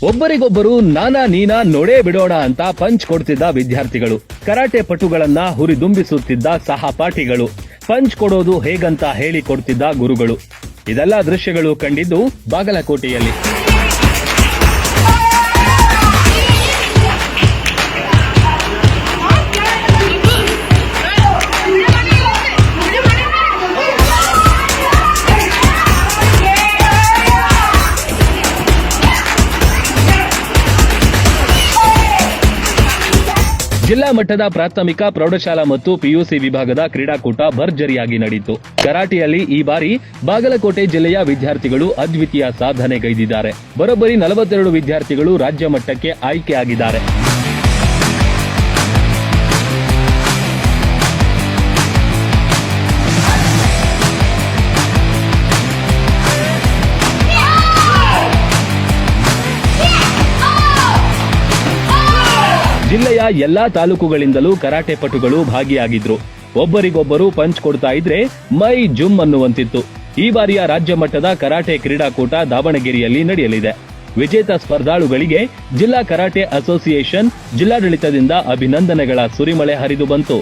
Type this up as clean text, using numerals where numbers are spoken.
ಒಬ್ಬರಿಗೊಬ್ಬರು ನಾನಾ ನೀನಾ ನೋಡೇ ಬಿಡೋಣ ಅಂತ ಪಂಚ್ ಕೊಡ್ತಿದ್ದ ವಿದ್ಯಾರ್ಥಿಗಳು, ಕರಾಟೆ ಪಟುಗಳನ್ನ ಹುರಿದುಂಬಿಸುತ್ತಿದ್ದ ಸಹಪಾಠಿಗಳು, ಪಂಚ್ ಕೊಡೋದು ಹೇಗಂತ ಹೇಳಿಕೊಡ್ತಿದ್ದ ಗುರುಗಳು. ಇದೆಲ್ಲ ದೃಶ್ಯಗಳು ಕಂಡಿದ್ದು ಬಾಗಲಕೋಟೆಯಲ್ಲಿ. ಜಿಲ್ಲಾ ಮಟ್ಟದ ಪ್ರಾಥಮಿಕ ಪ್ರೌಢಶಾಲಾ ಮತ್ತು ಪಿಯುಸಿ ವಿಭಾಗದ ಕ್ರೀಡಾಕೂಟ ಭರ್ಜರಿಯಾಗಿ ನಡೆಯಿತು. ಕರಾಟೆಯಲ್ಲಿ ಈ ಬಾರಿ ಬಾಗಲಕೋಟೆ ಜಿಲ್ಲೆಯ ವಿದ್ಯಾರ್ಥಿಗಳು ಅದ್ವಿತೀಯ ಸಾಧನೆಗೈದಿದ್ದಾರೆ. ಬರೋಬ್ಬರಿ 42 ವಿದ್ಯಾರ್ಥಿಗಳು ರಾಜ್ಯ ಮಟ್ಟಕ್ಕೆ ಆಯ್ಕೆಯಾಗಿದ್ದಾರೆ. ಜಿಲ್ಲೆಯ ಎಲ್ಲಾ ತಾಲೂಕುಗಳಿಂದಲೂ ಕರಾಟೆ ಪಟುಗಳು ಭಾಗಿಯಾಗಿದ್ರು. ಒಬ್ಬರಿಗೊಬ್ಬರು ಪಂಚ್ ಕೊಡ್ತಾ ಇದ್ರೆ ಮೈ ಜುಮ್ ಅನ್ನುವಂತಿತ್ತು. ಈ ಬಾರಿಯ ರಾಜ್ಯ ಮಟ್ಟದ ಕರಾಟೆ ಕ್ರೀಡಾಕೂಟ ದಾವಣಗೆರೆಯಲ್ಲಿ ನಡೆಯಲಿದೆ. ವಿಜೇತ ಸ್ಪರ್ಧಾಳುಗಳಿಗೆ ಜಿಲ್ಲಾ ಕರಾಟೆ ಅಸೋಸಿಯೇಷನ್ ಜಿಲ್ಲಾಡಳಿತದಿಂದ ಅಭಿನಂದನೆಗಳ ಸುರಿಮಳೆ ಹರಿದು ಬಂತು.